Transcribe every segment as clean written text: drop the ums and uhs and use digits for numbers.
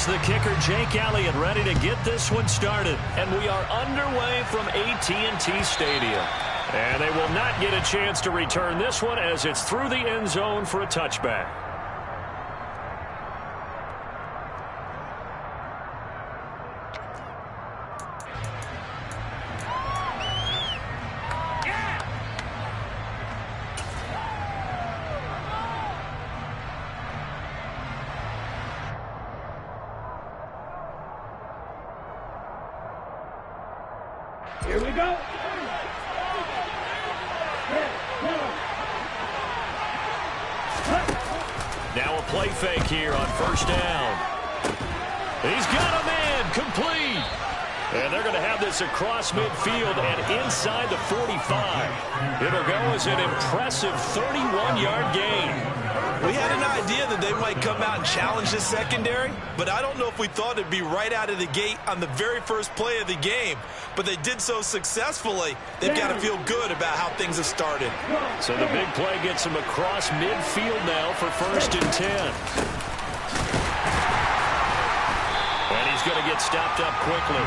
Here's the kicker, Jake Elliott, ready to get this one started. And we are underway from AT&T Stadium. And they will not get a chance to return this one as it's through the end zone for a touchback. Here we go. Now a play fake here on first down. He's got a man complete. And they're going to have this across midfield and inside the 45. It'll go as an impressive 31-yard gain. We had an idea that they might come out and challenge this secondary, but I don't know if we thought it'd be right out of the gate on the very first play of the game. But they did so successfully, they've got to feel good about how things have started. So the big play gets him across midfield now for 1st and 10. And he's going to get stopped up quickly.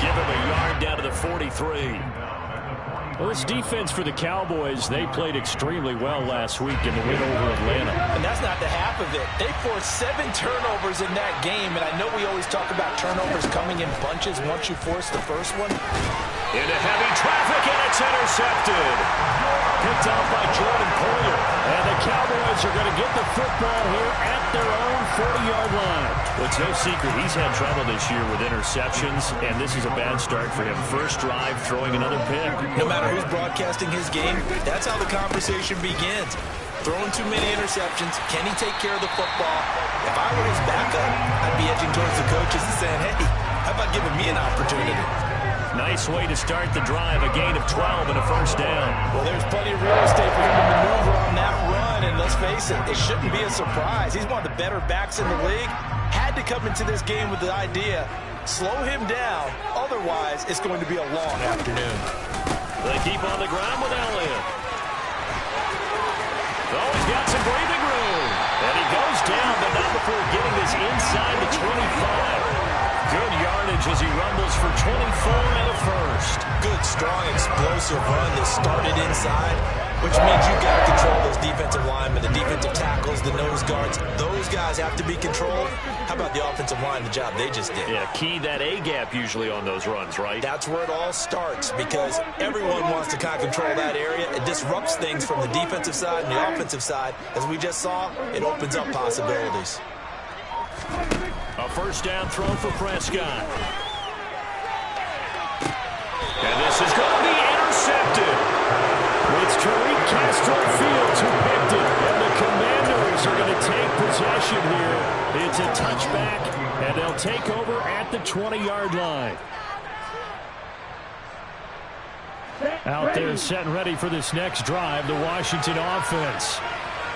Give him a yard down to the 43. Well, this defense for the Cowboys, they played extremely well last week in the win over Atlanta. And that's not the half of it. They forced 7 turnovers in that game, and I know we always talk about turnovers coming in bunches once you force the first one. Into heavy traffic, and it's intercepted. Picked off by Jordan Poyer. And the Cowboys are going to get the football here at their own 40-yard line. Well, it's no secret he's had trouble this year with interceptions, and this is a bad start for him. First drive, throwing another pick. No matter who's broadcasting his game, that's how the conversation begins. Throwing too many interceptions. Can he take care of the football? If I were his backup, I'd be edging towards the coaches and saying, hey, how about giving me an opportunity? Nice way to start the drive, a gain of 12 and a first down. Well, there's plenty of real estate for him to maneuver on that run, and let's face it, it shouldn't be a surprise. He's one of the better backs in the league. Had to come into this game with the idea, slow him down, otherwise it's going to be a long afternoon. They keep on the ground with Elliott. Oh, he's got some breathing room. And he goes down, but not before getting this inside the 25. Good yardage as he rumbles for 24 and a first. Good, strong, explosive run that started inside, which means you got to control those defensive linemen, the defensive tackles, the nose guards. Those guys have to be controlled. How about the offensive line, the job they just did? Yeah, key that A-gap usually on those runs, right? That's where it all starts because everyone wants to kind of control that area. It disrupts things from the defensive side and the offensive side. As we just saw, it opens up possibilities. A first down throw for Prescott. And this is going to be intercepted. It's Tariq Castro-Fields who picked it. And the Commanders are going to take possession here. It's a touchback, and they'll take over at the 20-yard line. Out there set and ready for this next drive, the Washington offense.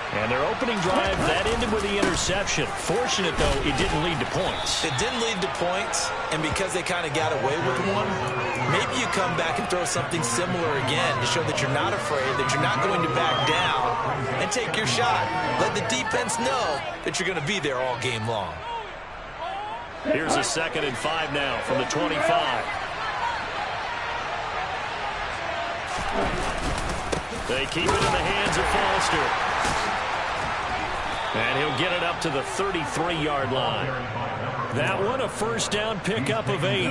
And their opening drive, that ended with the interception. Fortunate, though, it didn't lead to points. It didn't lead to points, and because they kind of got away with one, maybe you come back and throw something similar again to show that you're not afraid, that you're not going to back down, and take your shot. Let the defense know that you're going to be there all game long. Here's a 2nd and 5 now from the 25. They keep it in the hands of Foster. And he'll get it up to the 33-yard line. That one, a first down pickup of 8.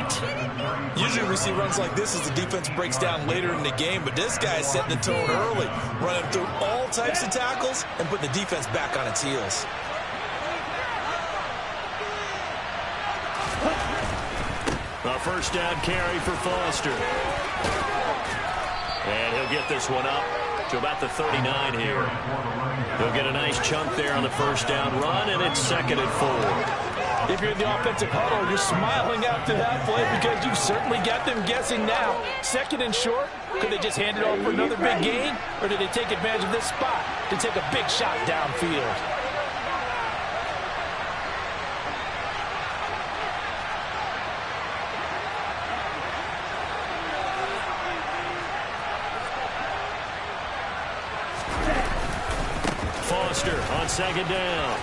Usually we see runs like this as the defense breaks down later in the game, but this guy is setting the tone early, running through all types of tackles and putting the defense back on its heels. A first down carry for Foster. And he'll get this one up to about the 39 here. He'll get a nice chunk there on the first down run, and it's 2nd and 4. If you're in the offensive huddle, you're smiling after that play because you've certainly got them guessing now. 2nd and short, could they just hand it off for another big gain, or did they take advantage of this spot to take a big shot downfield? Foster on 2nd down.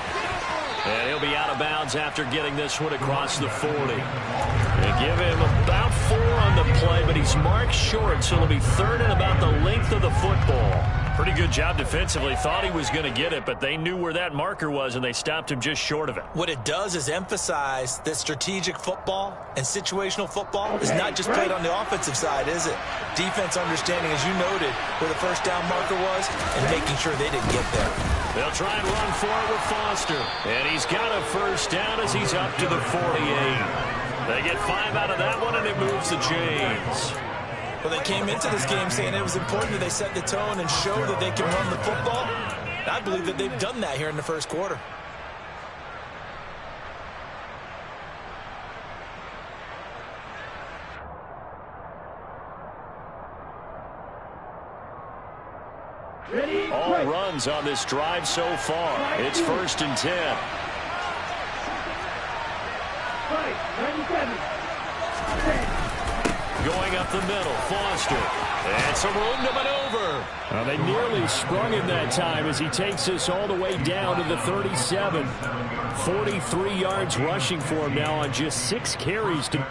And he'll be out of bounds after getting this one across the 40. They give him about 4 on the play, but he's marked short, so it'll be third and about the length of the football. Pretty good job defensively. Thought he was going to get it, but they knew where that marker was, and they stopped him just short of it. What it does is emphasize that strategic football and situational football is not just played on the offensive side, is it? Defense understanding, as you noted, where the first down marker was and making sure they didn't get there. They'll try and run for it with Foster. And he's got a first down as he's up to the 48. They get 5 out of that one, and it moves the chains. Well, they came into this game saying it was important that they set the tone and show that they can run the football. I believe that they've done that here in the first quarter. All runs on this drive so far. It's 1st and 10. 97. Going up the middle, Foster. And some room to maneuver. They nearly sprung him that time as he takes this all the way down to the 37. 43 yards rushing for him now on just 6 carries to...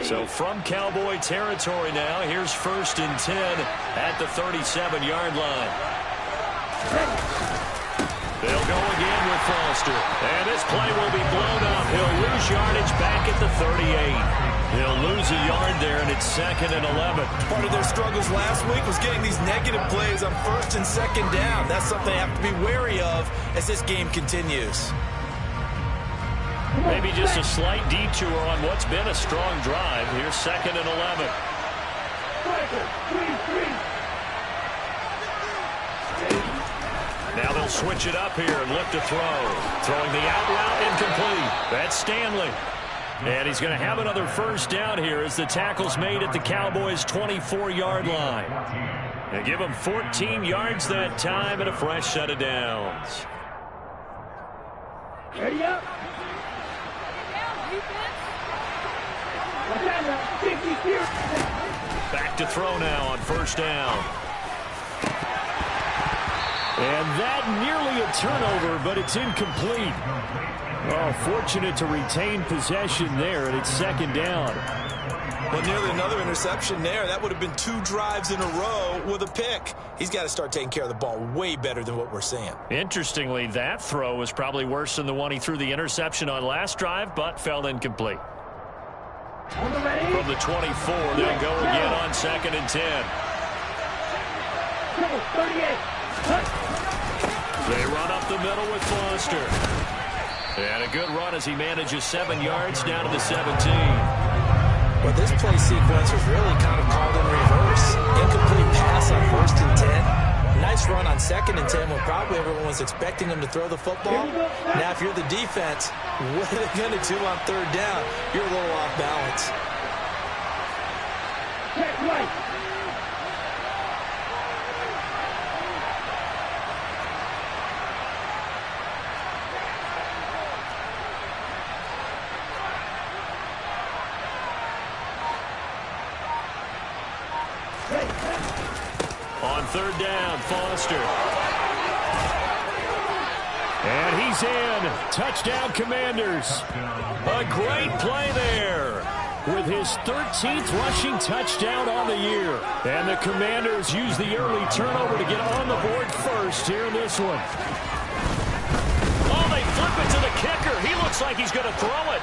So from Cowboy territory now, here's 1st and 10 at the 37-yard line. They'll go again with Foster. And this play will be blown up. He'll lose yardage back at the 38. He'll lose a yard there, and it's 2nd and 11. Part of their struggles last week was getting these negative plays on 1st and 2nd down. That's something they have to be wary of as this game continues. Maybe just a slight detour on what's been a strong drive. Here's 2nd and 11. Now they'll switch it up here and look to throw. Throwing the out route incomplete. That's Stanley. And he's going to have another first down here as the tackle's made at the Cowboys' 24-yard line. They give him 14 yards that time and a fresh set of downs. Ready up. Back to throw now on 1st down. And that nearly a turnover, but it's incomplete. Oh, fortunate to retain possession there, and it's 2nd down. Well, nearly another interception there. That would have been 2 drives in a row with a pick. He's got to start taking care of the ball way better than what we're seeing. Interestingly, that throw was probably worse than the one he threw the interception on last drive, but fell incomplete. From the 24, they'll go again on 2nd and 10. 38. They run up the middle with Foster. And a good run as he manages 7 yards down to the 17. Well, this play sequence was really kind of called in reverse. Incomplete pass on 1st and 10. Nice run on 2nd and 10 when probably everyone was expecting him to throw the football. Now, if you're the defense, what are they going to do on 3rd down? You're a little off balance. Check right. On 3rd down, Foster. And he's in. Touchdown, Commanders. A great play there with his 13th rushing touchdown on the year. And the Commanders use the early turnover to get on the board first here in this one. Oh, they flip it to the kicker. He looks like he's going to throw it.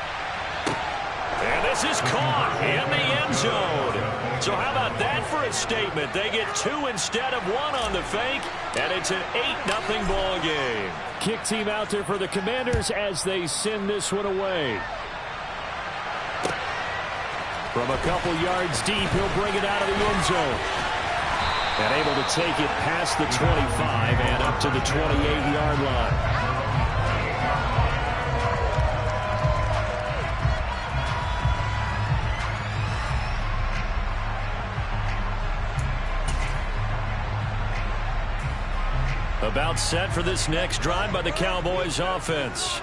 And this is caught in the end zone. So how about that for a statement? They get 2 instead of 1 on the fake, and it's an 8-0 ball game. kick team out there for the Commanders as they send this one away. From a couple yards deep, he'll bring it out of the end zone. And able to take it past the 25 and up to the 28-yard line. About set for this next drive by the Cowboys offense.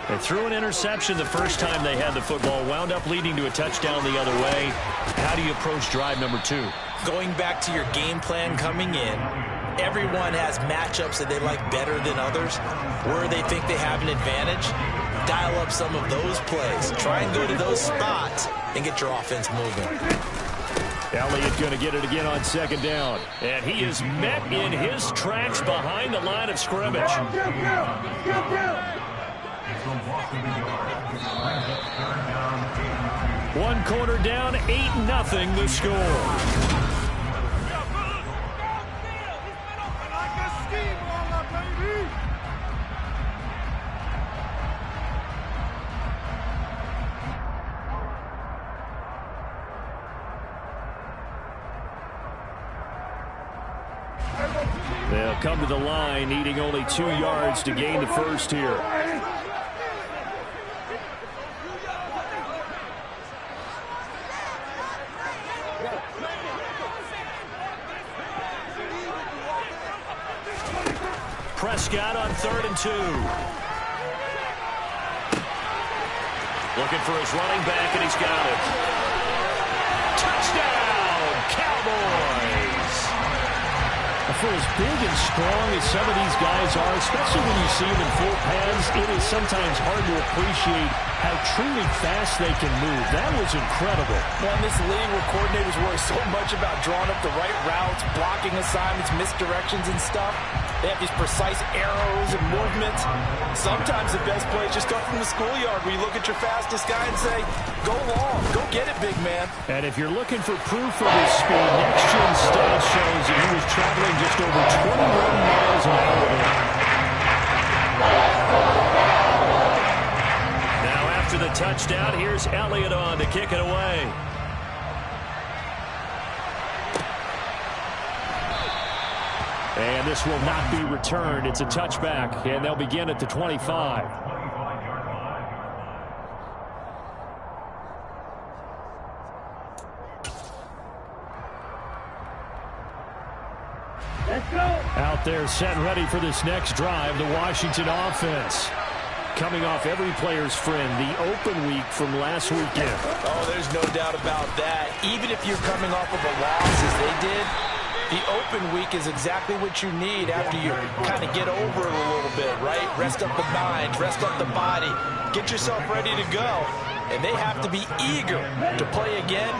They threw an interception the first time they had the football, wound up leading to a touchdown the other way. How do you approach drive number 2? Going back to your game plan coming in, everyone has matchups that they like better than others. Where they think they have an advantage, dial up some of those plays. Try and go to those spots and get your offense moving. Elliott going to get it again on second down. And he is met in his tracks behind the line of scrimmage. One quarter down, 8-0 the score. They'll come to the line, needing only 2 yards to gain the first here. Prescott on 3rd and 2. Looking for his running back, and he's got it. Touchdown, Cowboys! For as big and strong as some of these guys are, especially when you see them in full pads, it is sometimes hard to appreciate how truly fast they can move. That was incredible. Well, in this league where coordinators worry so much about drawing up the right routes, blocking assignments, misdirections and stuff, they have these precise arrows and movements. Sometimes the best plays just come from the schoolyard where you look at your fastest guy and say, go long, go get it, big man. And if you're looking for proof of his speed, Next Gen Stats shows that he was traveling just over 21 miles an hour. Now after the touchdown, here's Elliott on to kick it away. And this will not be returned. It's a touchback, and they'll begin at the 25. Let's go. Out there set ready for this next drive, the Washington offense. Coming off every player's friend, the open week from last weekend. Oh, there's no doubt about that. Even if you're coming off of a loss as they did, the open week is exactly what you need after you kind of get over it a little bit, right? Rest up the mind, rest up the body, get yourself ready to go. And they have to be eager to play again,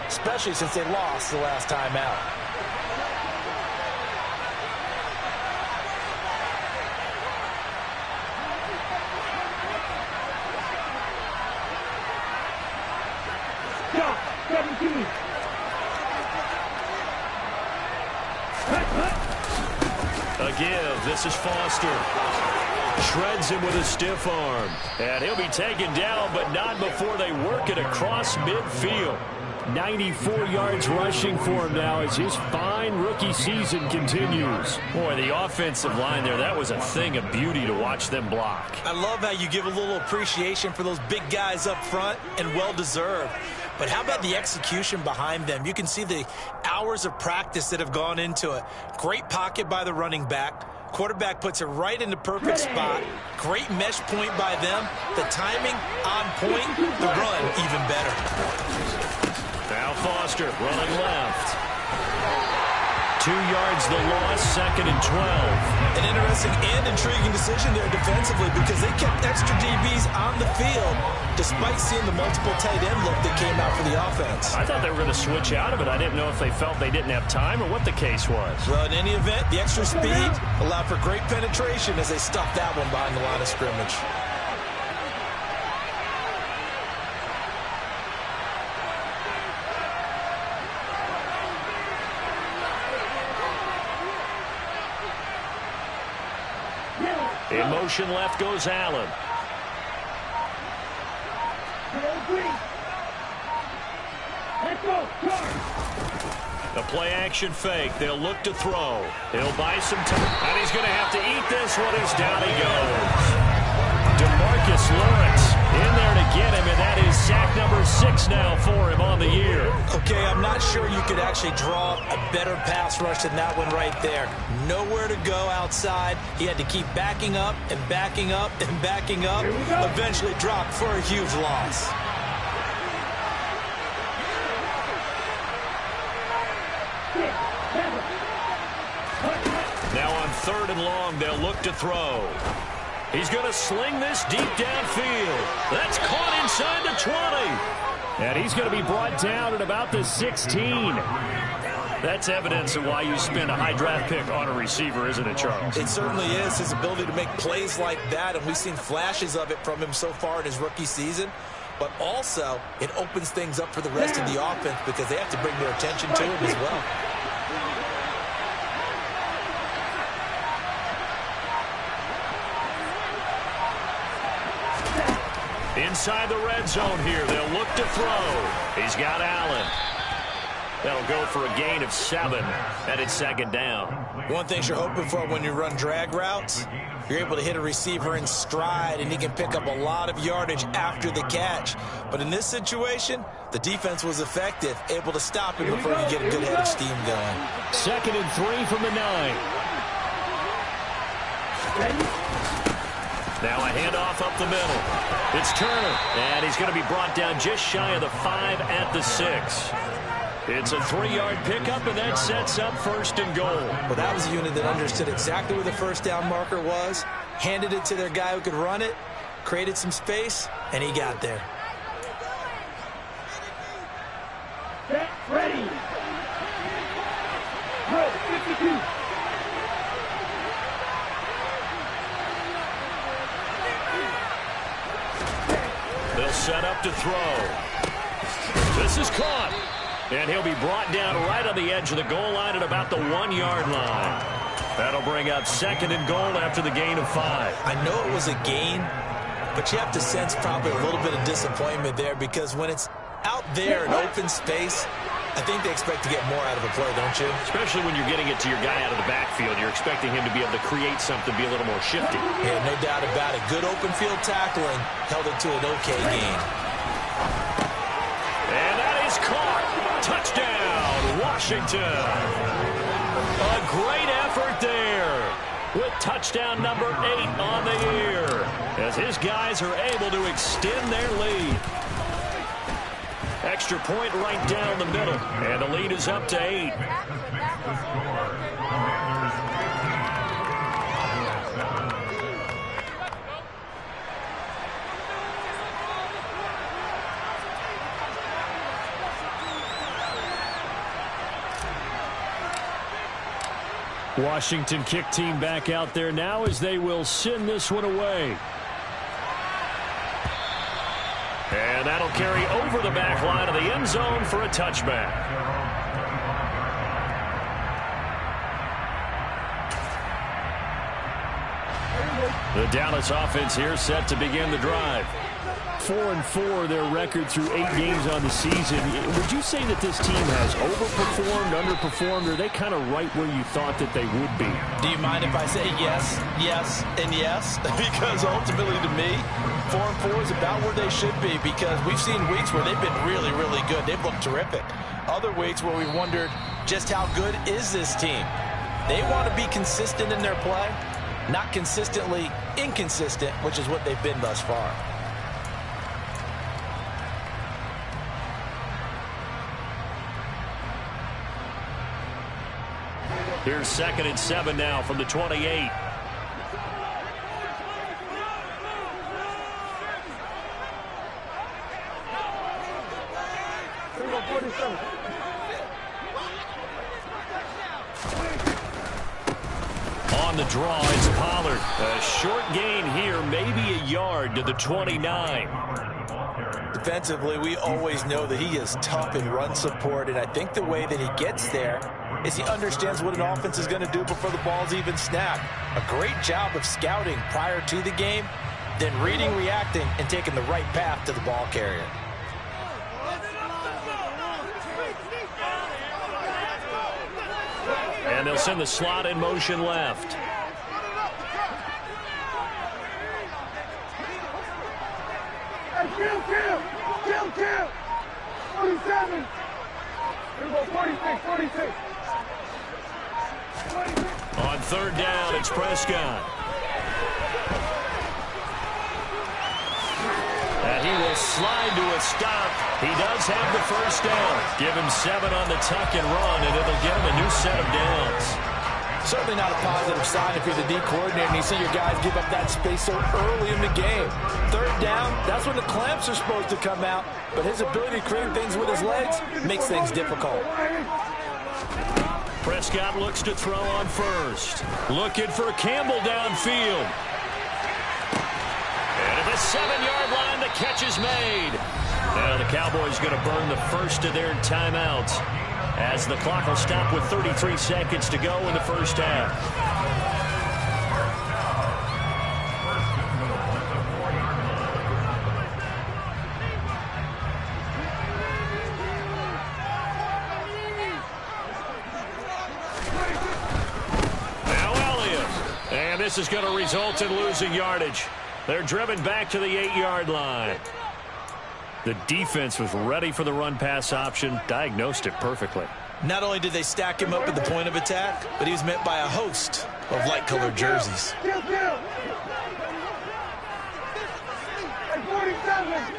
especially since they lost the last time out. Stop. 17. A give. This is Foster. Shreds him with a stiff arm. And he'll be taken down, but not before they work it across midfield. 94 yards rushing for him now as his fine rookie season continues. Boy, the offensive line there, that was a thing of beauty to watch them block. I love how you give a little appreciation for those big guys up front, and well-deserved. But how about the execution behind them? You can see the hours of practice that have gone into it. Great pocket by the running back. Quarterback puts it right in the perfect spot. Great mesh point by them. The timing on point. The run even better. Now Foster running left. 2 yards the loss, 2nd and 12. An interesting and intriguing decision there defensively because they kept extra DBs on the field despite seeing the multiple tight end look that came out for the offense. I thought they were going to switch out of it. I didn't know if they felt they didn't have time or what the case was. Well, in any event, the extra speed allowed for great penetration as they stuffed that one behind the line of scrimmage. In motion left goes Allen. Let's go. Charge. A play-action fake. They'll look to throw. He'll buy some time. And he's going to have to eat this one as down he goes. DeMarcus Lawrence in there to get him, and that is sack number 6 now for him on the year. Okay, I'm not sure you could actually draw a better pass rush than that one right there. Nowhere to go outside. He had to keep backing up and backing up and backing up. Eventually dropped for a huge loss. Now on 3rd and long, they'll look to throw. He's going to sling this deep downfield. That's caught inside the 20. And he's going to be brought down at about the 16. That's evidence of why you spend a high draft pick on a receiver, isn't it, Charles? It certainly is. His ability to make plays like that, and we've seen flashes of it from him so far in his rookie season. But also, it opens things up for the rest of the offense because they have to bring their attention to him as well. Inside the red zone here, they'll look to throw. He's got Allen. That'll go for a gain of 7, and it's 2nd down. One thing you're hoping for when you run drag routes, you're able to hit a receiver in stride, and he can pick up a lot of yardage after the catch. But in this situation, the defense was effective, able to stop him before you get a good head of steam going. 2nd and 3 from the 9. Now a handoff up the middle. It's Turner, and he's going to be brought down just shy of the 5 at the 6. It's a 3-yard pickup, and that sets up 1st and goal. Well, that was a unit that understood exactly where the first down marker was, handed it to their guy who could run it, created some space, and he got there. Set, ready. Throw, 52. They'll set up to throw. This is caught. And he'll be brought down right on the edge of the goal line at about the 1-yard line. That'll bring up 2nd and goal after the gain of 5. I know it was a gain, but you have to sense probably a little bit of disappointment there because when it's out there in open space, I think they expect to get more out of a play, don't you? Especially when you're getting it to your guy out of the backfield. You're expecting him to be able to create something, be a little more shifty. Yeah, no doubt about it. Good open field tackling held it to an okay gain. And that is caught. Touchdown, Washington. A great effort there with touchdown number 8 on the year as his guys are able to extend their lead. Extra point right down the middle, and the lead is up to 8. Washington kick team back out there now as they will send this one away. And that'll carry over the back line of the end zone for a touchback. The Dallas offense here set to begin the drive. 4-4 their record through 8 games on the season. Would you say that this team has overperformed, underperformed, or are they kind of right where you thought that they would be? Do you mind if I say yes, yes, and yes? Because ultimately to me, 4-4 is about where they should be because we've seen weeks where they've been really, really good. They've looked terrific. Other weeks where we wondered just how good is this team. They want to be consistent in their play, not consistently inconsistent, which is what they've been thus far. Here's 2nd and 7 now from the 28. On the draw, it's Pollard. A short gain here, maybe a yard to the 29. Defensively, we always know that he is tough in run support, and I think the way that he gets there is he understands what an offense is going to do before the ball's even snapped. A great job of scouting prior to the game, then reading, reacting, and taking the right path to the ball carrier. And they'll send the slot in motion left. Kill! 47! Here we go, 46. On third down, it's Prescott. And he will slide to a stop. He does have the first down. Give him 7 on the tuck and run, and it'll get him a new set of downs. Certainly not a positive sign if you're the D coordinator and you see your guys give up that space so early in the game. Third down, that's when the clamps are supposed to come out, but his ability to create things with his legs makes things difficult. Prescott looks to throw on first. Looking for Campbell downfield. And at the 7-yard line, the catch is made. Now the Cowboys going to burn the first of their timeouts, as the clock will stop with 33 seconds to go in the first half. Now Elliott. And this is going to result in losing yardage. They're driven back to the 8-yard line. The defense was ready for the run-pass option, diagnosed it perfectly. Not only did they stack him up at the point of attack, but he was met by a host of light-colored jerseys. Kill! 47!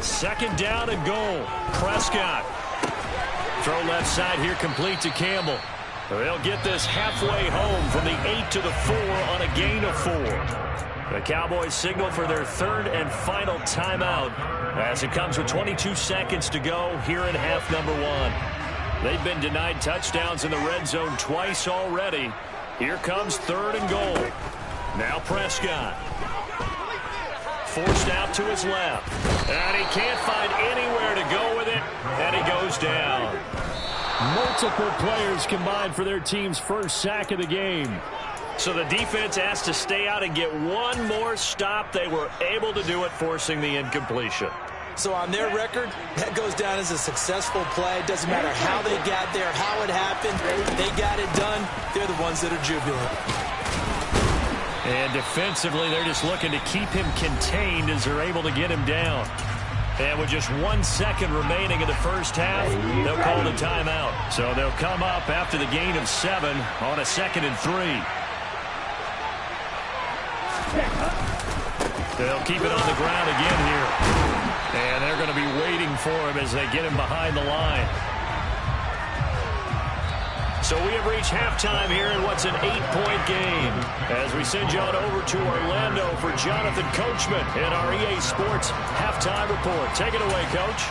Second down and goal. Prescott. Throw left side here, complete to Campbell. They'll get this halfway home from the 8 to the 4 on a gain of 4. The Cowboys signal for their third and final timeout as it comes with 22 seconds to go here in half number 1. They've been denied touchdowns in the red zone twice already. Here comes third and goal. Now Prescott. Forced out to his left. And he can't find anywhere to go with it. And he goes down. Multiple players combined for their team's first sack of the game. So the defense has to stay out and get one more stop. They were able to do it, forcing the incompletion. So on their record, that goes down as a successful play. Doesn't matter how they got there, how it happened. They got it done. They're the ones that are jubilant. And defensively, they're just looking to keep him contained as they're able to get him down. And with just 1 second remaining in the first half, they'll call the timeout. So they'll come up after the gain of 7 on a 2nd and 3. They'll keep it on the ground again here. And they're going to be waiting for him as they get him behind the line. So we have reached halftime here in what's an 8-point game, as we send you on over to Orlando for Jonathan Coachman in our EA Sports Halftime Report. Take it away, Coach.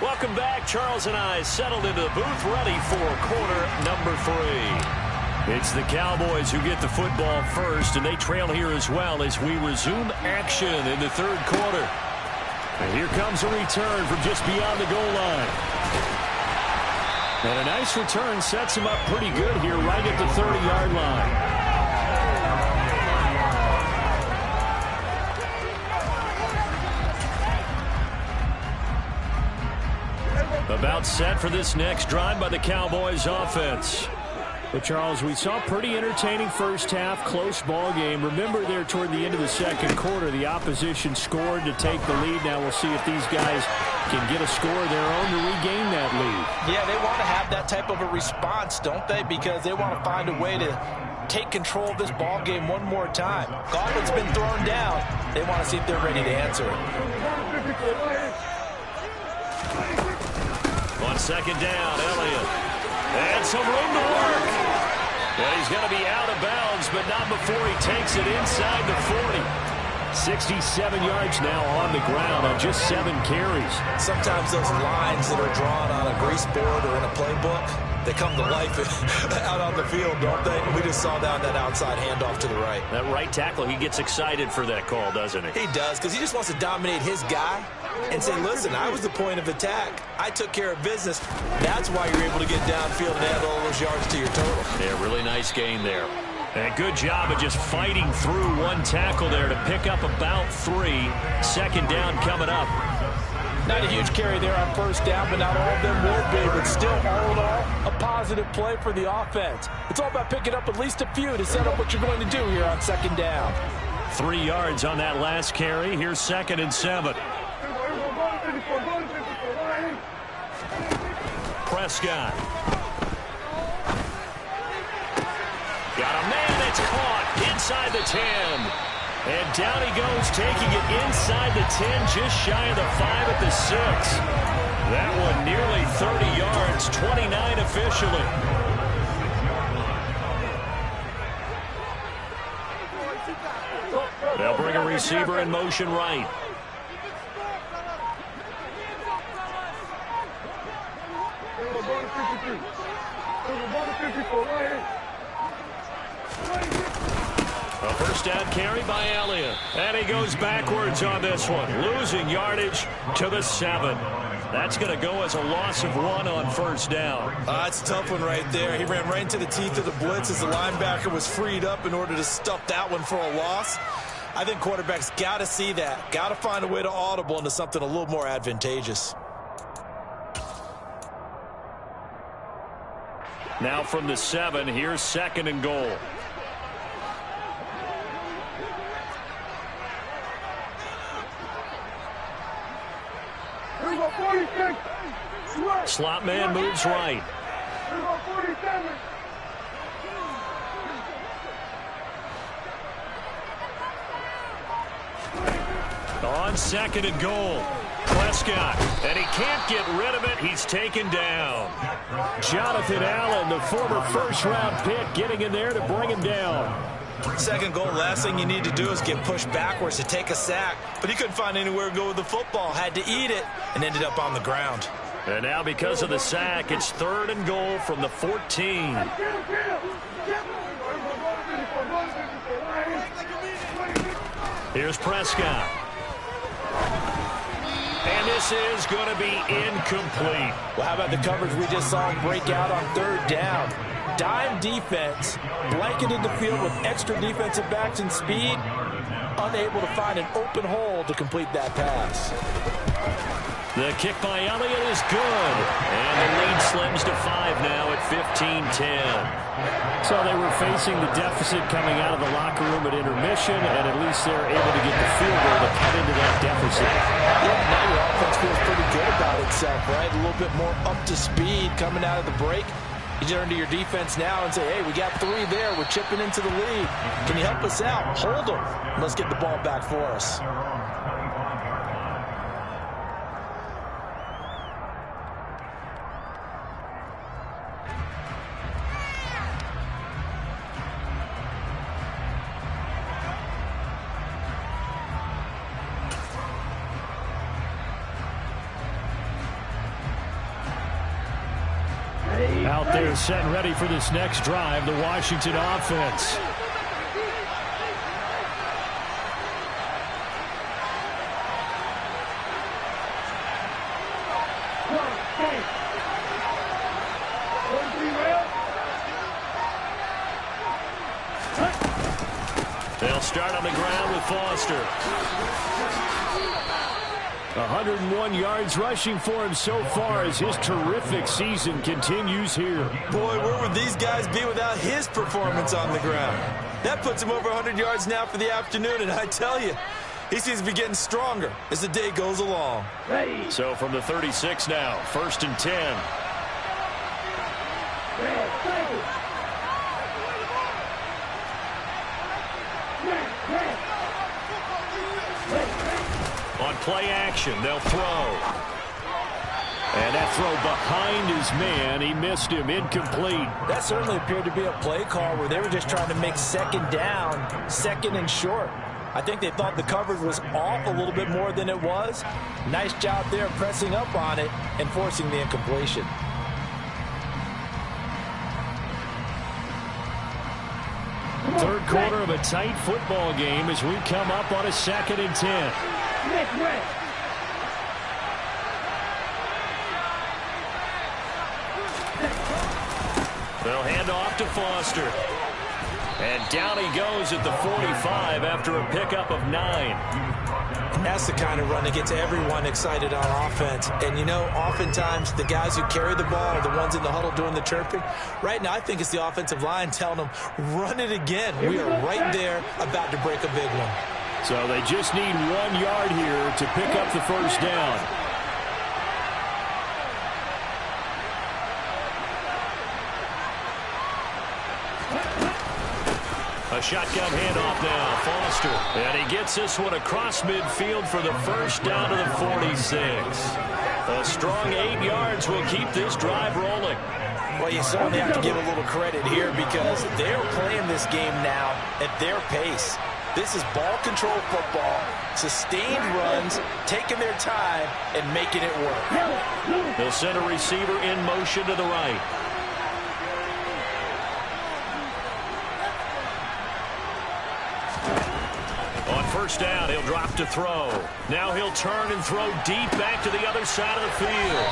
Welcome back. Charles and I settled into the booth, ready for quarter number 3. It's the Cowboys who get the football first, and they trail here as well as we resume action in the third quarter. And here comes a return from just beyond the goal line. And a nice return sets him up pretty good here right at the 30-yard line. About set for this next drive by the Cowboys offense. But, Charles, we saw a pretty entertaining first half, close ball game. Remember there toward the end of the second quarter, the opposition scored to take the lead. Now we'll see if these guys can get a score of their own to regain that lead. Yeah, they want to have that type of a response, don't they? Because they want to find a way to take control of this ball game one more time. Gauntlet's been thrown down. They want to see if they're ready to answer it. On second down, Elliott. And some room to work. And he's going to be out of bounds, but not before he takes it inside the 40. 67 yards now on the ground on just 7 carries. Sometimes those lines that are drawn on a grease board or in a playbook, they come to life out on the field, don't they? We just saw down that outside handoff to the right. That right tackle, he gets excited for that call, doesn't he? He does, because he just wants to dominate his guy and say, listen, I was the point of attack. I took care of business. That's why you're able to get downfield and add all those yards to your total. Yeah, really nice gain there. And good job of just fighting through one tackle there to pick up about 3. Second down coming up. Not a huge carry there on first down, but not all of them will be. But still, all in all, a positive play for the offense. It's all about picking up at least a few to set up what you're going to do here on second down. 3 yards on that last carry. Here's 2nd and 7. Prescott. Got a man that's caught inside the 10. And down he goes, taking it inside the 10, just shy of the 5 at the 6. That one nearly 30 yards, 29 officially. They'll bring a receiver in motion right. A first down carry by Elliott. And he goes backwards on this one, losing yardage to the 7. That's going to go as a loss of 1 on first down. That's a tough one right there. He ran right into the teeth of the blitz as the linebacker was freed up in order to stuff that one for a loss. I think quarterbacks got to see that. Got to find a way to audible into something a little more advantageous. Now from the 7, here's 2nd and goal. Slot man moves right. On 2nd and goal. Prescott, and he can't get rid of it. He's taken down. Jonathan Allen, the former first-round pick, getting in there to bring him down. 2nd goal, last thing you need to do is get pushed backwards to take a sack. But he couldn't find anywhere to go with the football, had to eat it, and ended up on the ground. And now because of the sack, it's 3rd and goal from the 14. Here's Prescott. And this is going to be incomplete. Well, how about the coverage we just saw him break out on 3rd down? Dime defense, blanketed the field with extra defensive backs and speed, unable to find an open hole to complete that pass. The kick by Elliott is good. And the lead slims to 5 now at 15-10. So they were facing the deficit coming out of the locker room at intermission, and at least they're able to get the field goal to cut into that deficit. Yeah, now your offense feels pretty good about itself, right? A little bit more up to speed coming out of the break. You turn to your defense now and say, hey, we got 3 there. We're chipping into the lead. Can you help us out? Hold them. Let's get the ball back for us. Out there set and ready for this next drive, the Washington offense. They'll start on the ground with Foster. 101 yards rushing for him so far as his terrific season continues here. Boy, where would these guys be without his performance on the ground? That puts him over 100 yards now for the afternoon, and I tell you, he seems to be getting stronger as the day goes along. So from the 36 now, 1st and 10. play action. They'll throw. And that throw behind his man. He missed him. Incomplete. That certainly appeared to be a play call where they were just trying to make second down, second and short. I think they thought the coverage was off a little bit more than it was. Nice job there pressing up on it and forcing the incompletion. Third quarter of a tight football game as we come up on a 2nd and 10. They'll hand off to Foster. And down he goes at the 45 after a pickup of 9. And that's the kind of run that gets everyone excited on offense. And, you know, oftentimes the guys who carry the ball are the ones in the huddle doing the chirping. Right now, I think it's the offensive line telling them, run it again. We are right there about to break a big one. So they just need 1 yard here to pick up the first down. A shotgun handoff now, Foster. And he gets this one across midfield for the first down to the 46. A strong 8 yards will keep this drive rolling. Well, you certainly have to give a little credit here because they're playing this game now at their pace. This is ball control football, sustained runs, taking their time, and making it work. They'll send a receiver in motion to the right. On first down, he'll drop to throw. Now he'll turn and throw deep back to the other side of the field.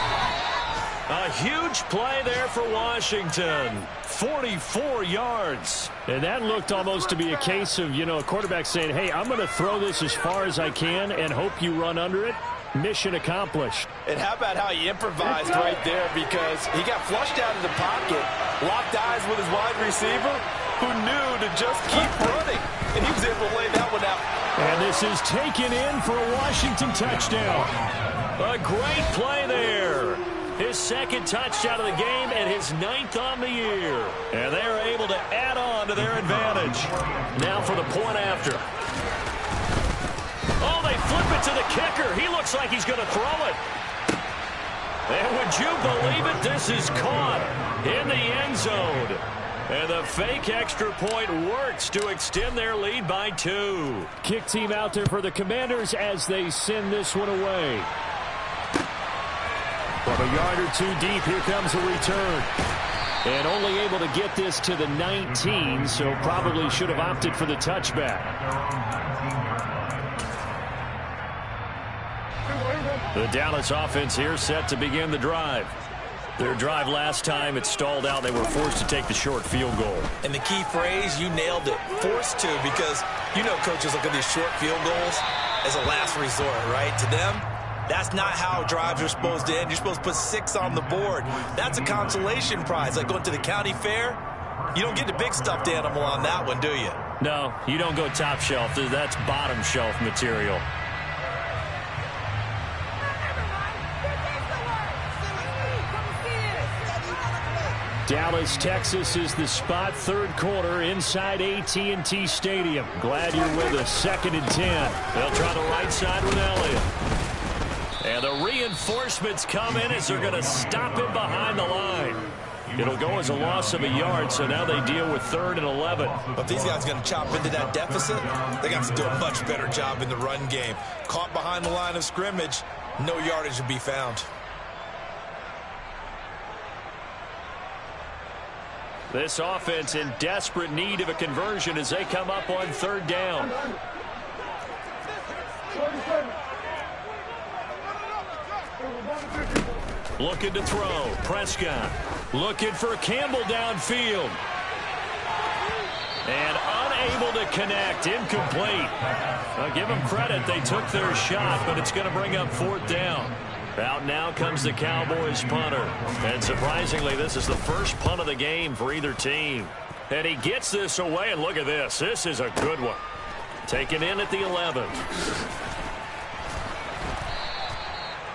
A huge play there for Washington. 44 yards. And that looked almost to be a case of, you know, a quarterback saying, hey, I'm going to throw this as far as I can and hope you run under it. Mission accomplished. And how about how he improvised right there, because he got flushed out of the pocket, locked eyes with his wide receiver, who knew to just keep running. And he was able to lay that one out. And this is taken in for a Washington touchdown. A great play there. His second touchdown of the game and his 9th on the year. And they're able to add on to their advantage. Now for the point after. Oh, they flip it to the kicker. He looks like he's going to throw it. And would you believe it? This is caught in the end zone. And the fake extra point works to extend their lead by 2. Kick team out there for the Commanders as they send this one away. From a yard or 2 deep, here comes a return. And only able to get this to the 19, so probably should have opted for the touchback. The Dallas offense here set to begin the drive. Their drive last time, it stalled out. They were forced to take the short field goal. And the key phrase, you nailed it, forced to, because you know coaches look at these short field goals as a last resort, right? To them, that's not how drives are supposed to end. You're supposed to put 6 on the board. That's a consolation prize, like going to the county fair. You don't get the big stuffed animal on that one, do you? No, you don't go top shelf. That's bottom shelf material. Dallas, Texas is the spot. 3rd quarter inside AT&T Stadium. Glad you're with us. 2nd and 10. They'll try the right side with Elliott. And the reinforcements come in as they're going to stop him behind the line. It'll go as a loss of a yard, so now they deal with 3rd and 11. But these guys are going to chop into that deficit. They got to do a much better job in the run game. Caught behind the line of scrimmage, no yardage to be found. This offense in desperate need of a conversion as they come up on 3rd down. Looking to throw. Prescott looking for Campbell downfield. And unable to connect. Incomplete. I'll give them credit. They took their shot, but it's going to bring up 4th down. Out now comes the Cowboys punter. And surprisingly, this is the first punt of the game for either team. And he gets this away, and look at this. This is a good one. Taken in at the 11.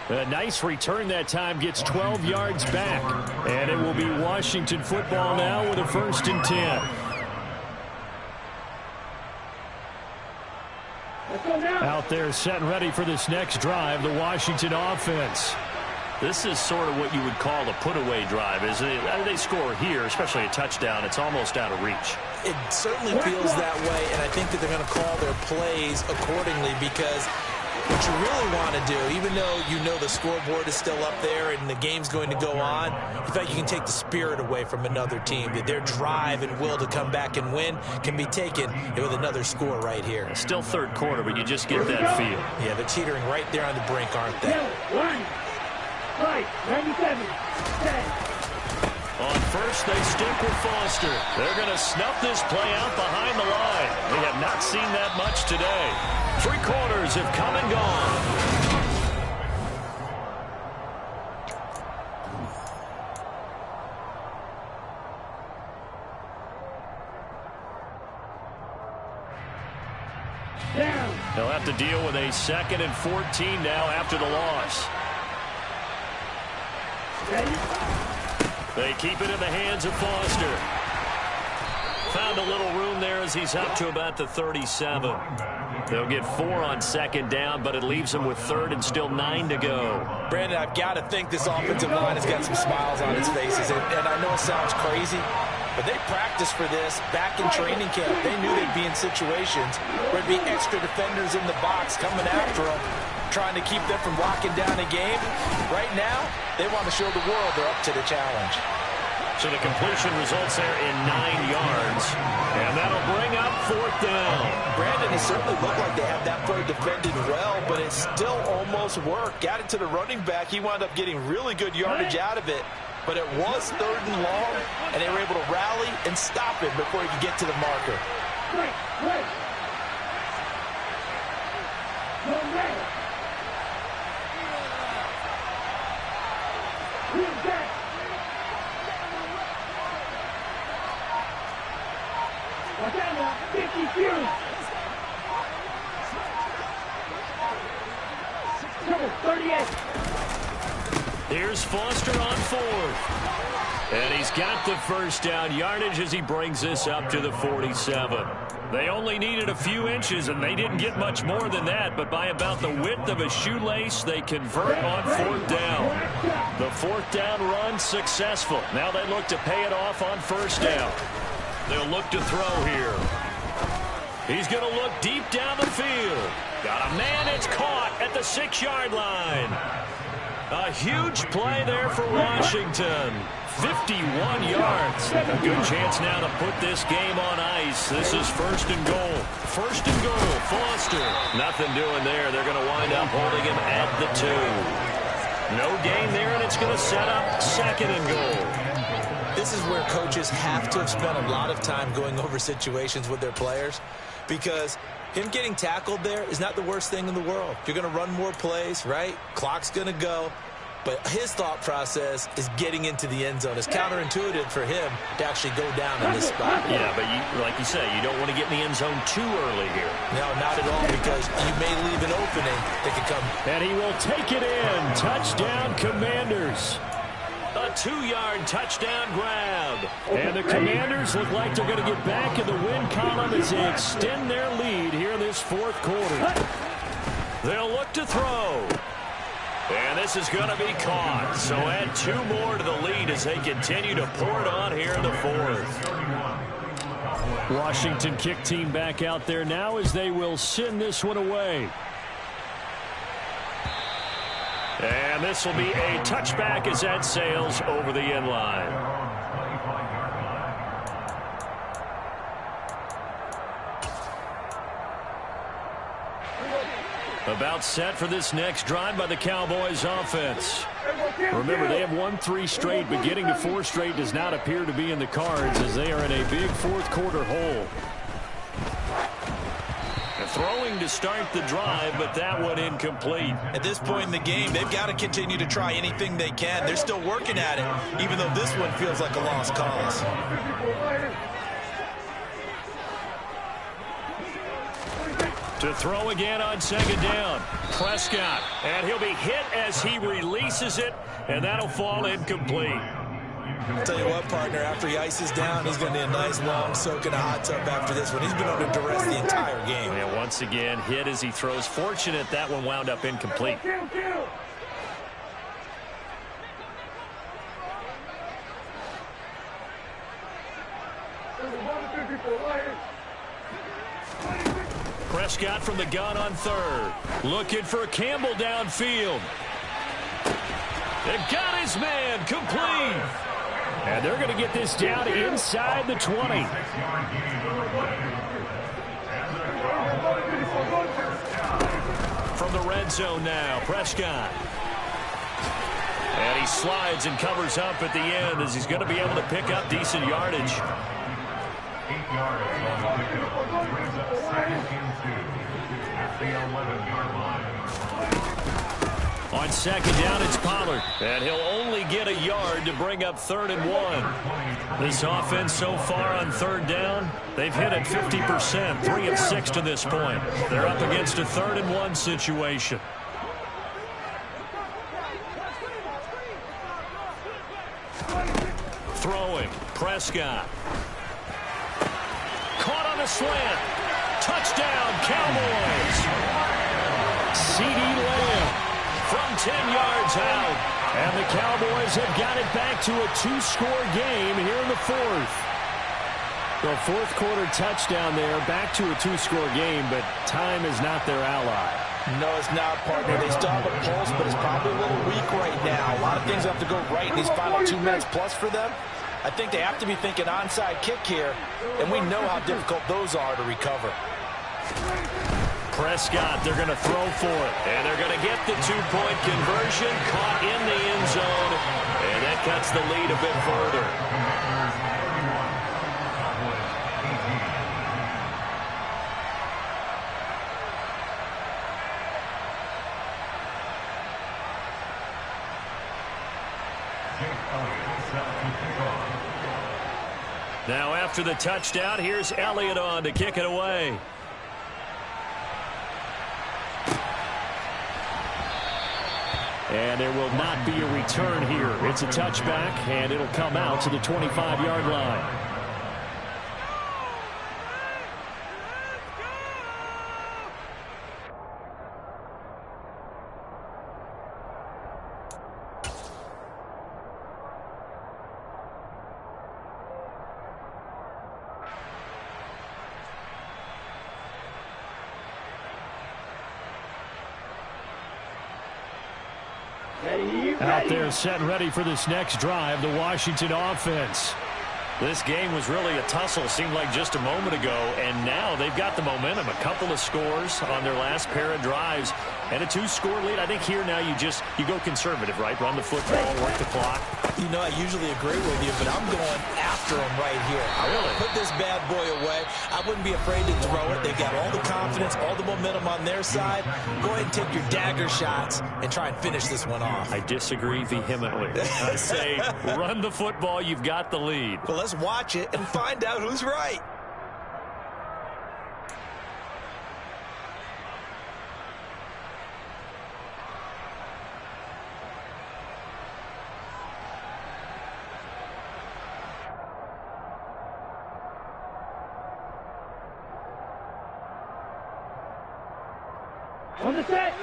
A nice return that time, gets 12 yards back. And it will be Washington football now with a 1st and 10. out there set and ready for this next drive, the Washington offense. This is sort of what you would call a put-away drive, isn't it? They score here, especially a touchdown. It's almost out of reach. It certainly feels that way, and I think that they're going to call their plays accordingly, because what you really want to do, even though you know the scoreboard is still up there and the game's going to go on, in fact, you can take the spirit away from another team. That their drive and will to come back and win can be taken with another score right here. It's still third quarter, but you just get that feel. Yeah, they're teetering right there on the brink, aren't they? Right, 97, 10. On first, they stick with Foster. They're going to snuff this play out behind the line. They have not seen that much today. 3 quarters have come and gone. Down. They'll have to deal with a 2nd and 14 now after the loss. They keep it in the hands of Foster. Found a little room there as he's up to about the 37. They'll get 4 on 2nd down, but it leaves them with 3rd and still 9 to go. Brandon, I've got to think this offensive line has got some smiles on its faces. And I know it sounds crazy, but they practiced for this back in training camp. They knew they'd be in situations where there'd be extra defenders in the box coming after them, trying to keep them from locking down a game. Right now, they want to show the world they're up to the challenge. So the completion results there in 9 yards, and that'll bring up 4th down. Brandon, it certainly looked like they had that play defended well, but it still almost worked. Got it to the running back. He wound up getting really good yardage out of it, but it was 3rd and long, and they were able to rally and stop it before he could get to the marker. Right. No way. Who's that? Watch out now. 50 few. Double 38. Here's Foster on 4th. And he's got the first down yardage as he brings this up to the 47. They only needed a few inches, and they didn't get much more than that, but by about the width of a shoelace, they convert on 4th down. The 4th down run successful. Now they look to pay it off on 1st down. They'll look to throw here. He's going to look deep down the field. Got a man, it's caught at the 6-yard line. A huge play there for Washington. 51 yards. A good chance now to put this game on ice. This is 1st and goal. 1st and goal, Foster. Nothing doing there. They're going to wind up holding him at the 2. No gain there, and it's going to set up 2nd and goal. This is where coaches have to have spent a lot of time going over situations with their players, because him getting tackled there is not the worst thing in the world. You're going to run more plays, right? Clock's going to go. But his thought process is getting into the end zone. It's counterintuitive for him to actually go down in this spot. Yeah, but like you say, you don't want to get in the end zone too early here. No, not at all, because you may leave an opening that could come. And he will take it in. Touchdown, Commanders. A 2-yard touchdown grab. And the Commanders look like they're going to get back in the win column as they extend their lead here in this 4th quarter. They'll look to throw. And this is going to be caught. So add 2 more to the lead as they continue to pour it on here in the 4th. Washington kick team back out there now as they will send this one away. And this will be a touchback as that sails over the end line. About set for this next drive by the Cowboys offense. Remember, they have won 3 straight, but getting to 4 straight does not appear to be in the cards as they are in a big 4th quarter hole. Throwing to start the drive, but that one incomplete. At this point in the game, they've got to continue to try anything they can. They're still working at it, even though this one feels like a lost cause. To throw again on 2nd down. Prescott, and he'll be hit as he releases it, and that'll fall incomplete. I'll tell you what, partner, after he ices down, he's going to need a nice long soak in a hot tub after this one. He's been under duress the entire game. And once again, hit as he throws. Fortunate that one wound up incomplete. Prescott from the gun on third. Looking for Campbell downfield. They've got his man complete. And they're going to get this down inside the 20. From the red zone now, Prescott. And he slides and covers up at the end as he's going to be able to pick up decent yardage. 8 yards on the pickup. Brings up 2nd and 2 at the 11-yard line. On second down, it's Pollard. And he'll only get a yard to bring up 3rd and 1. This offense so far on 3rd down, they've hit it 50%, 3 of 6 to this point. They're up against a 3rd and 1 situation. Throwing, Prescott. Caught on a slant. Touchdown, Cowboys. CeeDee Lamb from 10 yards out. And the Cowboys have got it back to a 2-score game here in the 4th. The 4th quarter touchdown there, back to a 2-score game, but time is not their ally. No, it's not, partner. They still have a pulse, but it's probably a little weak right now. A lot of things have to go right in these final 2 minutes plus for them. I think they have to be thinking onside kick here, and we know how difficult those are to recover. Prescott, they're going to throw for it, and they're going to get the 2-point conversion, caught in the end zone, and that cuts the lead a bit further. Now after the touchdown, here's Elliott on to kick it away. And there will not be a return here. It's a touchback, and it'll come out to the 25-yard line. Out there set ready for this next drive, the Washington offense. This game was really a tussle, seemed like just a moment ago, and now they've got the momentum. A couple of scores on their last pair of drives, and a 2-score lead. I think here now you go conservative, right? Run the football, work the clock. You know, I usually agree with you, but I'm going after him right here. Really? Put this bad boy away. I wouldn't be afraid to throw it. They've got all the confidence, all the momentum on their side. Go ahead and take your dagger shots and try and finish this one off. I disagree vehemently. I say run the football, you've got the lead. Well, let's watch it and find out who's right.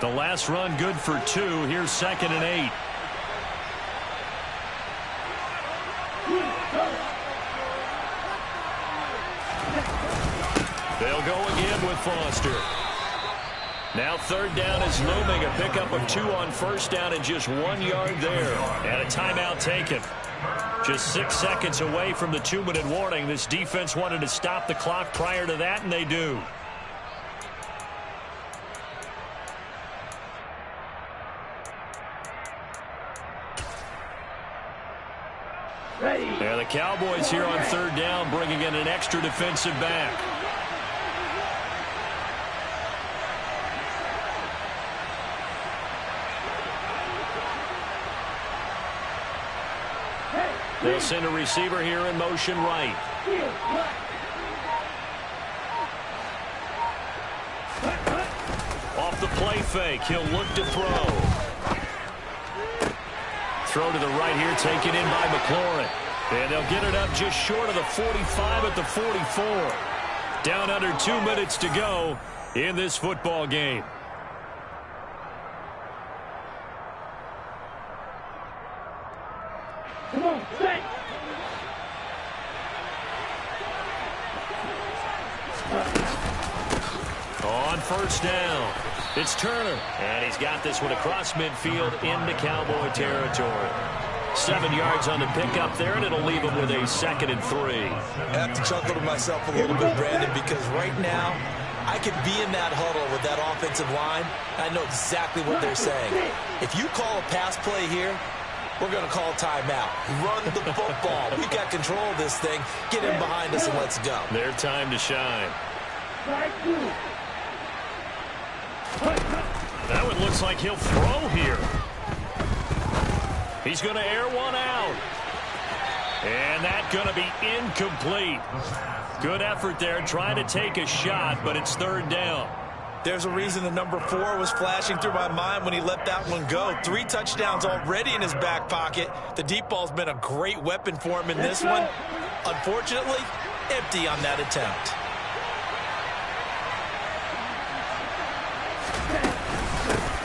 The last run good for 2. Here's 2nd and 8. They'll go again with Foster. Now 3rd down is looming. A pickup of 2 on 1st down and just 1 yard there. And a timeout taken. Just 6 seconds away from the 2-minute warning. This defense wanted to stop the clock prior to that, and they do. And the Cowboys here on 3rd down, bringing in an extra defensive back. They'll send a receiver here in motion right. Off the play fake, he'll look to throw. Throw to the right here, taken in by McLaurin. And they'll get it up just short of the 45 at the 44. Down under 2 minutes to go in this football game. Come on, set. On first down, it's Turner. And he's got this one across midfield into Cowboy territory. 7 yards on the pickup there, and it'll leave him with a 2nd and 3. I have to chuckle to myself a little bit, Brandon, because right now I could be in that huddle with that offensive line. I know exactly what they're saying. If you call a pass play here, we're going to call timeout. Run the football. We've got control of this thing. Get in behind us and let's go. Their time to shine. That one looks like he'll throw here. He's going to air one out. And that's going to be incomplete. Good effort there trying to take a shot, but it's 3rd down. There's a reason the number 4 was flashing through my mind when he let that one go. 3 touchdowns already in his back pocket. The deep ball's been a great weapon for him in this one. Unfortunately, empty on that attempt.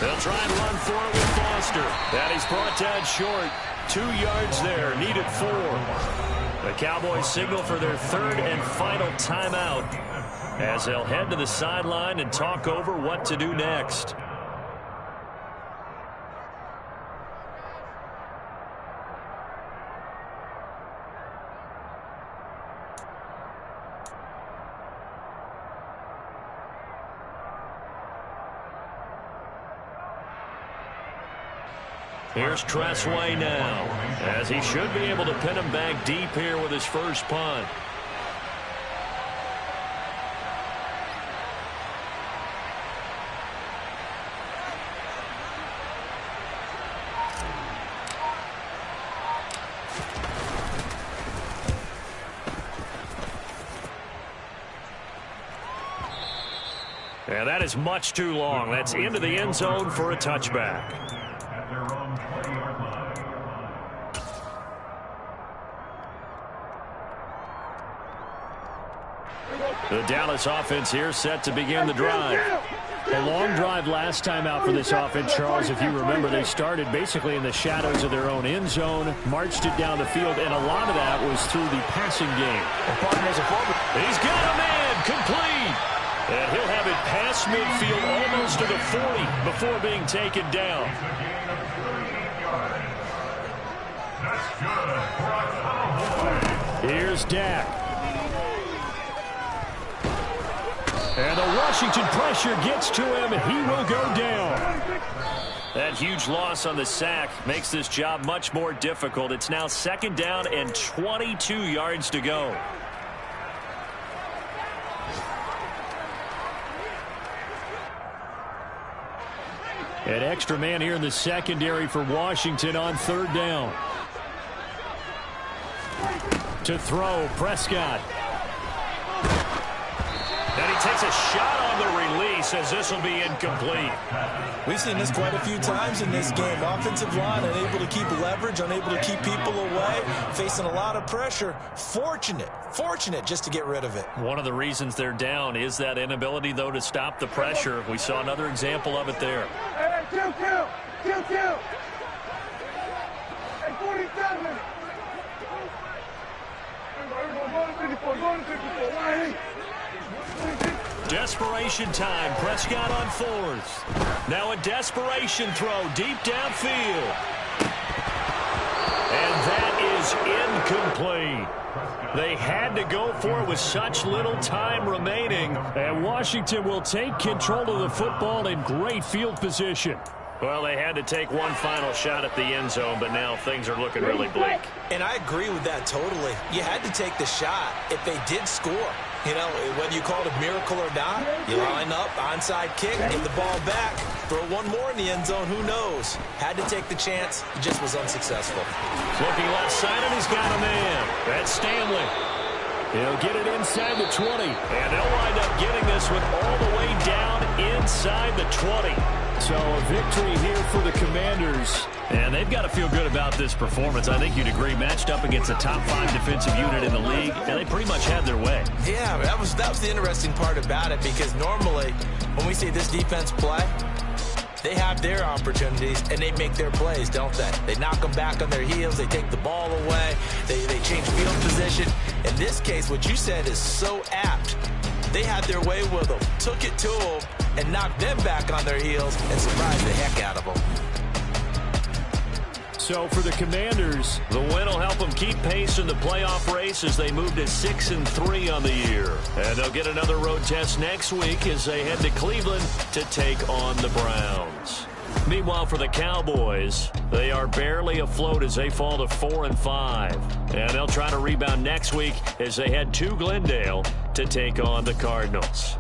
They'll try and run for it with Foster. And he's brought down short. 2 yards there, needed 4. The Cowboys signal for their 3rd and final timeout as they'll head to the sideline and talk over what to do next. Here's Tressway now, as he should be able to pin him back deep here with his first punt. And that is much too long. That's into the end zone for a touchback. The Dallas offense here set to begin the drive. A long drive last time out for this offense, Charles. If you remember, they started basically in the shadows of their own end zone, marched it down the field, and a lot of that was through the passing game. He's got a man, complete. And he'll have it past midfield almost to the 40 before being taken down. Here's Dak. And the Washington pressure gets to him, and he will go down. That huge loss on the sack makes this job much more difficult. It's now 2nd down and 22 yards to go. An extra man here in the secondary for Washington on 3rd down. To throw, Prescott. And he takes a shot on the release as this will be incomplete. We've seen this quite a few times in this game. Offensive line unable to keep leverage, unable to keep people away, facing a lot of pressure. Fortunate just to get rid of it. One of the reasons they're down is that inability, though, to stop the pressure. We saw another example of it there. Hey, kill. Hey, 47. Desperation time. Prescott on 4th. Now a desperation throw deep downfield. And that is incomplete. They had to go for it with such little time remaining. And Washington will take control of the football in great field position. Well, they had to take one final shot at the end zone, but now things are looking really bleak. And I agree with that totally. You had to take the shot if they did score. You know, whether you call it a miracle or not, you line up, onside kick, get the ball back, throw one more in the end zone, who knows? Had to take the chance, it just was unsuccessful. Looking left side, and he's got a man. That's Stanley. He'll get it inside the 20, and they'll wind up getting this one all the way down inside the 20. So a victory here for the Commanders. And they've got to feel good about this performance. I think you'd agree, matched up against a top 5 defensive unit in the league, and they pretty much had their way. Yeah, that was the interesting part about it, because normally when we see this defense play, they have their opportunities, and they make their plays, don't they? They knock them back on their heels. They take the ball away. They change field position. In this case, what you said is so apt. They had their way with them, took it to them, and knocked them back on their heels and surprised the heck out of them. So for the Commanders, the win will help them keep pace in the playoff race as they move to 6-3 on the year. And they'll get another road test next week as they head to Cleveland to take on the Browns. Meanwhile, for the Cowboys, they are barely afloat as they fall to 4-5. And they'll try to rebound next week as they head to Glendale to take on the Cardinals.